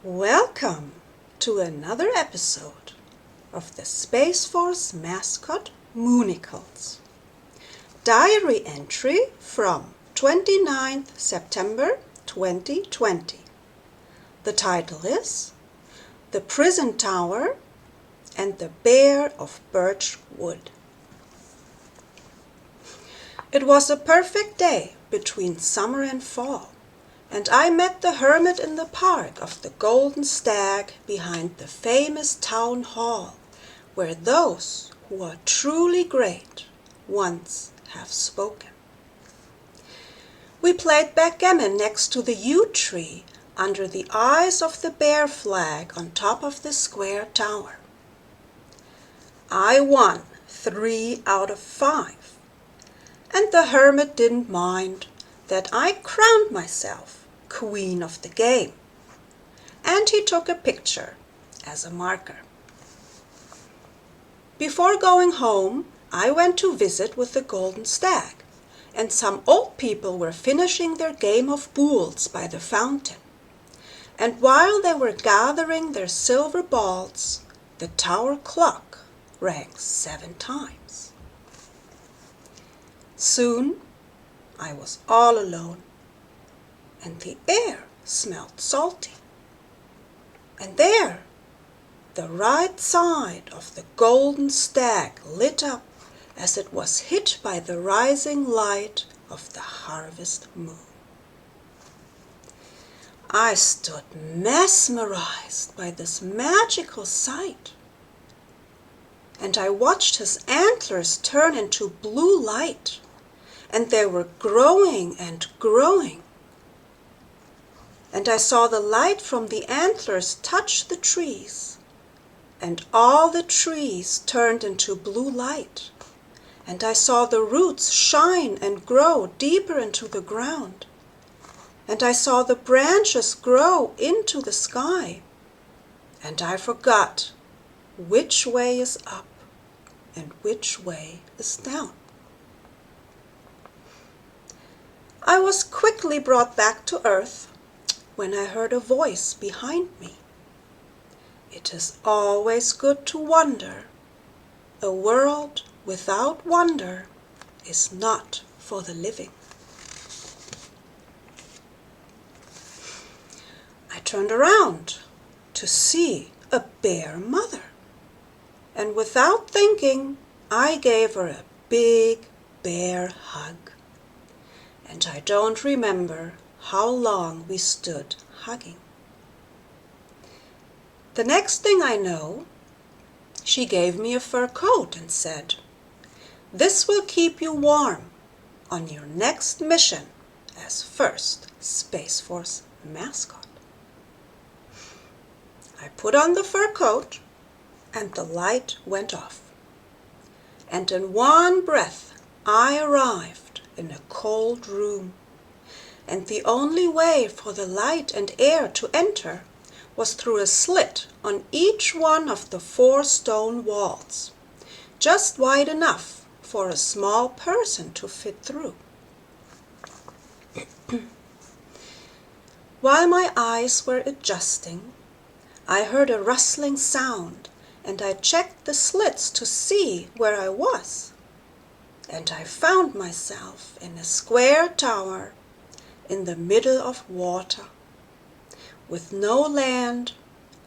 Welcome to another episode of the Space Force Mascot Moonicles. Diary entry from 29th September 2020. The title is The Prison Tower and the Bear of Birch Wood. It was a perfect day between summer and fall, and I met the hermit in the park of the Golden Stag behind the famous town hall, where those who are truly great once have spoken. We played backgammon next to the yew tree under the eyes of the bear flag on top of the square tower. I won 3 out of 5, and the hermit didn't mind that I crowned myself queen of the game, and he took a picture as a marker. Before going home, I went to visit with the Golden Stag, and some old people were finishing their game of boules by the fountain. And while they were gathering their silver balls, the tower clock rang 7 times. Soon I was all alone, and the air smelled salty. And there, the right side of the Golden Stag lit up as it was hit by the rising light of the harvest moon. I stood mesmerized by this magical sight, and I watched his antlers turn into blue light, and they were growing and growing. And I saw the light from the antlers touch the trees, and all the trees turned into blue light, and I saw the roots shine and grow deeper into the ground, and I saw the branches grow into the sky, and I forgot which way is up and which way is down. I was quickly brought back to earth when I heard a voice behind me. It is always good to wonder. A world without wonder is not for the living. I turned around to see a bear mother, and without thinking, I gave her a big bear hug. And I don't remember how long we stood hugging. The next thing I know, she gave me a fur coat and said, "This will keep you warm on your next mission as first Space Force Mascot." I put on the fur coat, and the light went off. And in one breath I arrived in a cold room, and the only way for the light and air to enter was through a slit on each one of the 4 stone walls, just wide enough for a small person to fit through. While my eyes were adjusting, I heard a rustling sound, and I checked the slits to see where I was. And I found myself in a square tower in the middle of water, with no land,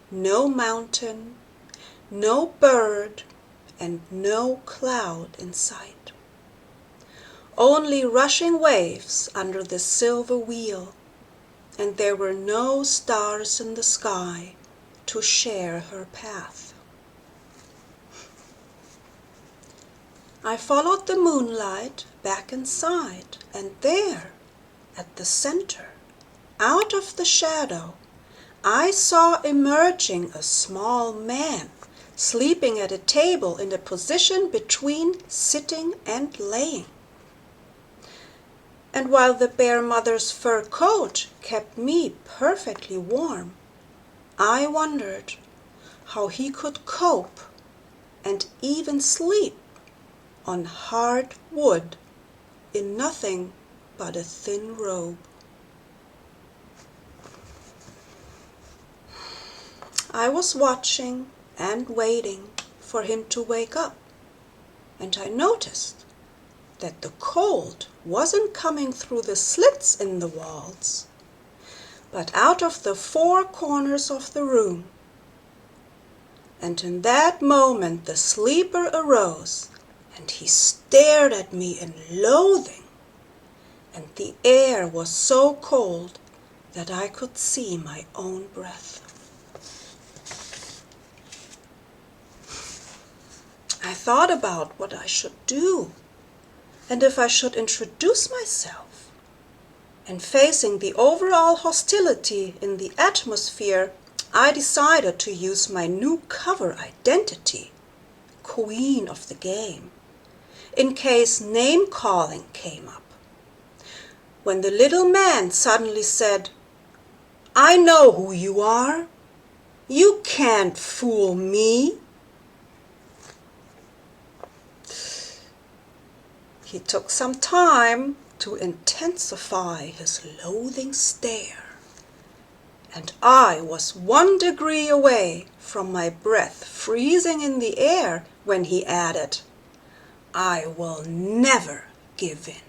no mountain, no bird, and no cloud in sight. Only rushing waves under the silver wheel, and there were no stars in the sky to share her path. I followed the moonlight back inside, and there, at the center, out of the shadow, I saw emerging a small man sleeping at a table in a position between sitting and laying. And while the bear mother's fur coat kept me perfectly warm, I wondered how he could cope and even sleep on hard wood in nothing but a thin robe. I was watching and waiting for him to wake up, and I noticed that the cold wasn't coming through the slits in the walls, but out of the four corners of the room. And in that moment the sleeper arose, and he stared at me in loathing, and the air was so cold that I could see my own breath. I thought about what I should do, and if I should introduce myself. And facing the overall hostility in the atmosphere, I decided to use my new cover identity, Queen of the Game, in case name-calling came up. When the little man suddenly said, "I know who you are. You can't fool me." He took some time to intensify his loathing stare, and I was 1 degree away from my breath freezing in the air when he added, "I will never give in."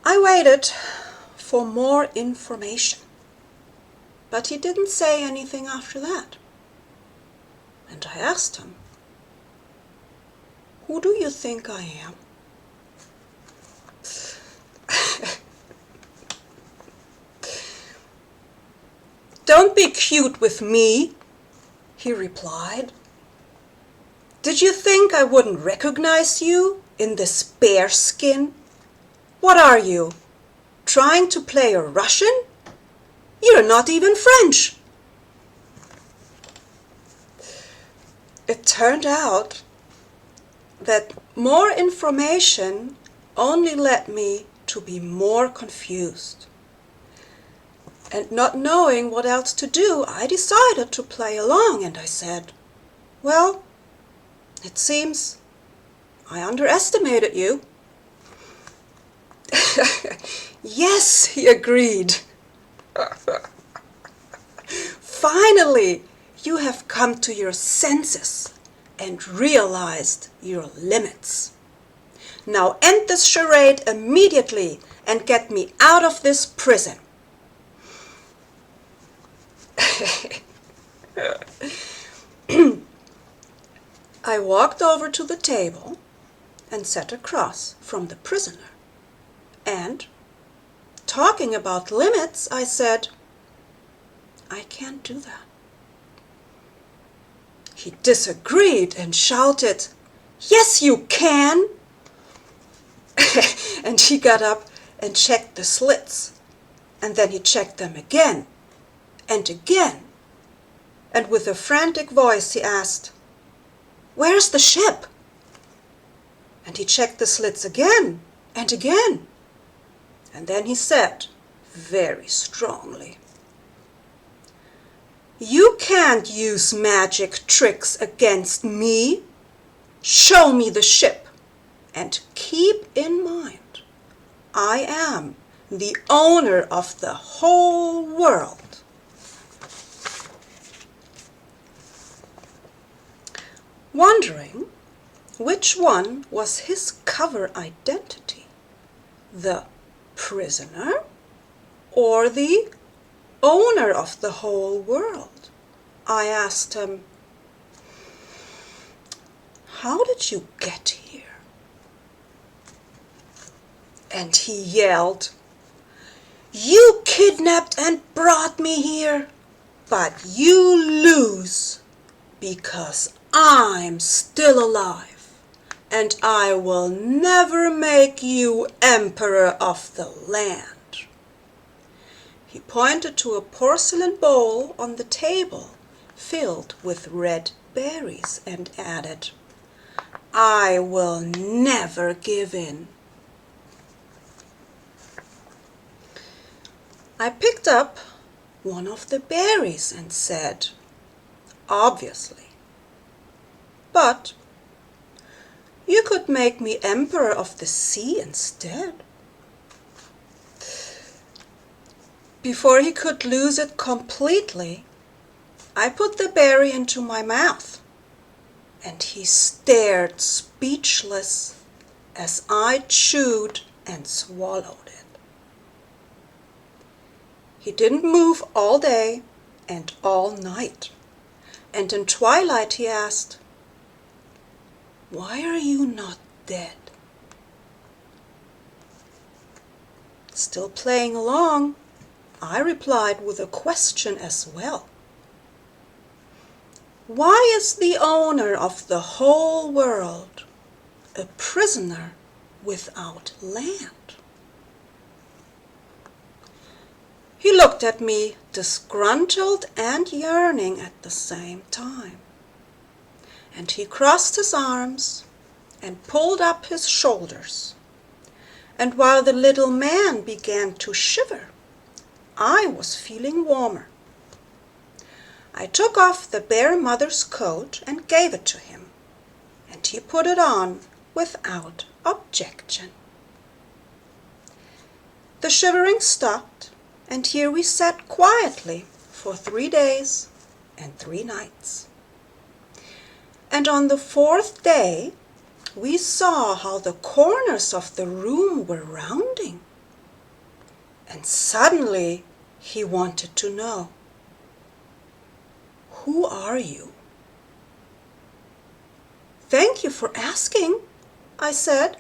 I waited for more information, but he didn't say anything after that. And I asked him, "Who do you think I am?" "Don't be cute with me," he replied. "Did you think I wouldn't recognize you in this bear skin? What are you, trying to play a Russian? You're not even French." It turned out that more information only led me to be more confused. And not knowing what else to do, I decided to play along, and I said, "Well, it seems I underestimated you." "Yes," he agreed. "Finally, you have come to your senses and realized your limits. Now end this charade immediately and get me out of this prison." I walked over to the table and sat across from the prisoner, and, talking about limits, I said, "I can't do that." He disagreed and shouted, "Yes, you can!" And he got up and checked the slits, and then he checked them again and again. And with a frantic voice he asked, "Where's the ship?" And he checked the slits again and again. And then he said, very strongly, "You can't use magic tricks against me. Show me the ship, and keep in mind, I am the owner of the whole world." Wondering which one was his cover identity, the prisoner or the owner of the whole world, I asked him, "How did you get here?" And he yelled, "You kidnapped and brought me here, but you lose, because I'm still alive, and I will never make you emperor of the land." He pointed to a porcelain bowl on the table filled with red berries and added, "I will never give in." I picked up one of the berries and said, "Obviously. But you could make me emperor of the sea instead." Before he could lose it completely, I put the berry into my mouth, and he stared speechless as I chewed and swallowed it. He didn't move all day and all night, and in twilight he asked, "Why are you not dead?" Still playing along, I replied with a question as well. "Why is the owner of the whole world a prisoner without land?" He looked at me, disgruntled and yearning at the same time, and he crossed his arms and pulled up his shoulders, and while the little man began to shiver, I was feeling warmer. I took off the bear mother's coat and gave it to him, and he put it on without objection. The shivering stopped, and here we sat quietly for 3 days and 3 nights. And on the 4th day, we saw how the corners of the room were rounding. And suddenly he wanted to know, "Who are you?" "Thank you for asking," I said,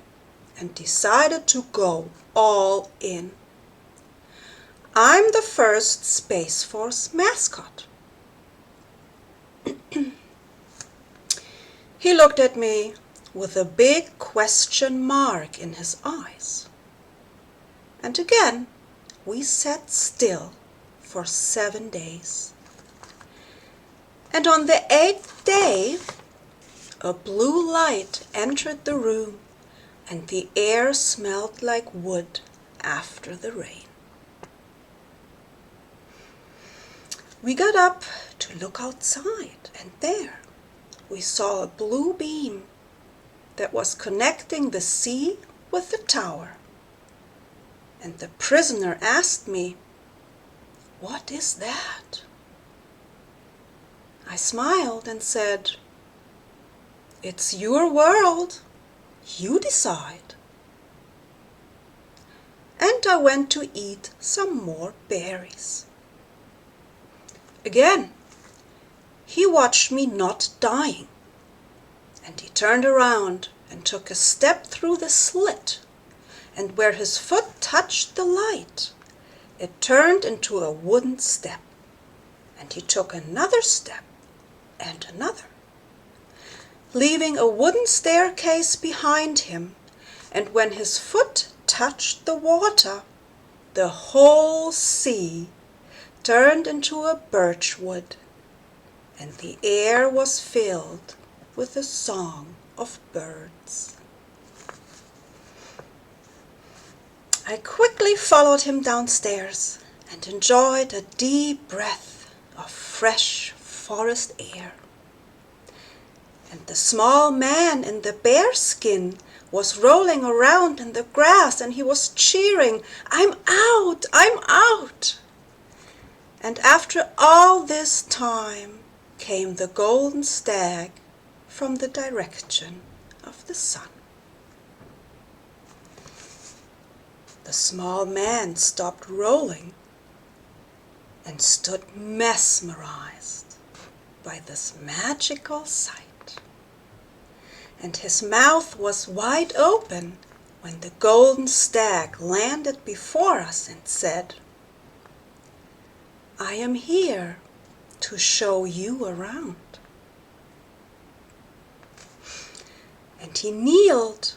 and decided to go all in. "I'm the first Space Force mascot." He looked at me with a big question mark in his eyes. And again we sat still for 7 days. And on the 8th day, a blue light entered the room, and the air smelled like wood after the rain. We got up to look outside, and there we saw a blue beam that was connecting the sea with the tower. And the prisoner asked me, "What is that?" I smiled and said, "It's your world. You decide." And I went to eat some more berries. Again, he watched me not dying, and he turned around and took a step through the slit, and where his foot touched the light, it turned into a wooden step, and he took another step and another, leaving a wooden staircase behind him, and when his foot touched the water, the whole sea turned into a birch wood, and the air was filled with the song of birds. I quickly followed him downstairs and enjoyed a deep breath of fresh forest air. And the small man in the bear skin was rolling around in the grass, and he was cheering, "I'm out! I'm out!" And after all this time came the golden stag from the direction of the sun. The small man stopped rolling and stood mesmerized by this magical sight. And his mouth was wide open when the golden stag landed before us and said, "I am here to show you around." And he kneeled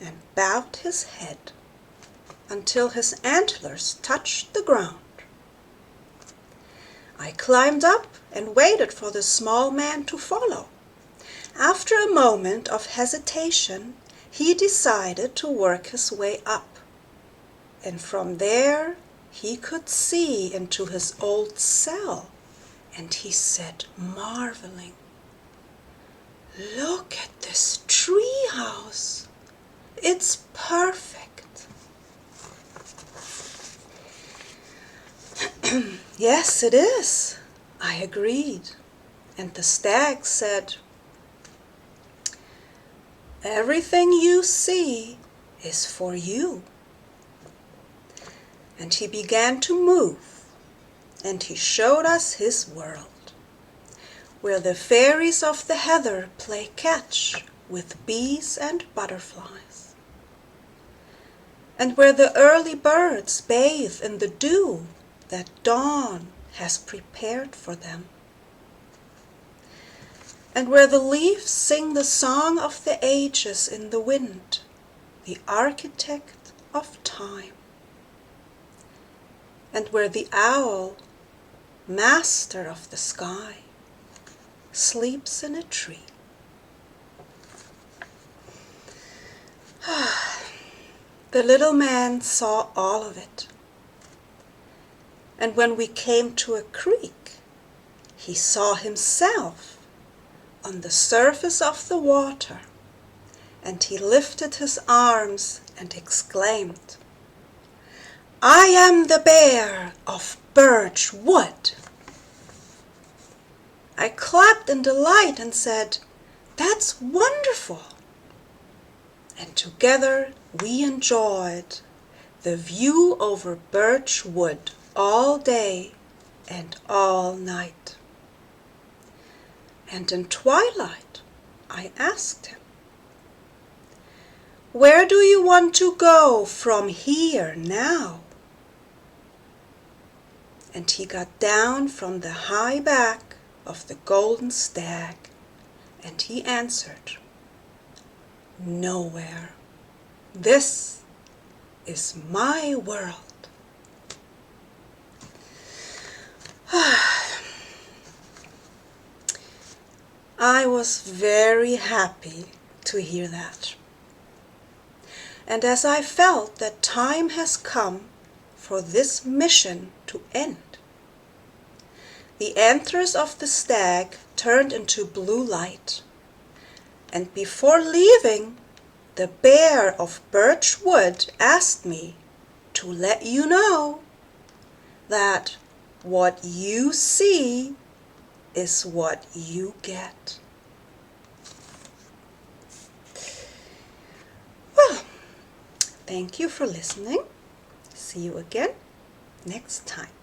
and bowed his head until his antlers touched the ground. I climbed up and waited for the small man to follow. After a moment of hesitation, he decided to work his way up, and from there he could see into his old cell, and he said, marveling, "Look at this tree house. It's perfect." Yes, it is, I agreed. And the stag said, everything you see is for you. And he began to move, and he showed us his world, where the fairies of the heather play catch with bees and butterflies, and where the early birds bathe in the dew that dawn has prepared for them, and where the leaves sing the song of the ages in the wind, the architect of time, and where the owl, master of the sky, sleeps in a tree. The little man saw all of it, and when we came to a creek, he saw himself on the surface of the water, and he lifted his arms and exclaimed, I am the bear of Birch wood. I clapped in delight and said, that's wonderful. And together we enjoyed the view over Birch wood all day and all night. And in twilight I asked him, where do you want to go from here now? And he got down from the high back of the golden stag, and he answered, nowhere. This is my world. I was very happy to hear that. And as I felt that time has come for this mission to end, the antlers of the stag turned into blue light, and before leaving, the bear of Birch wood asked me to let you know that what you see is what you get. Well, thank you for listening. See you again next time.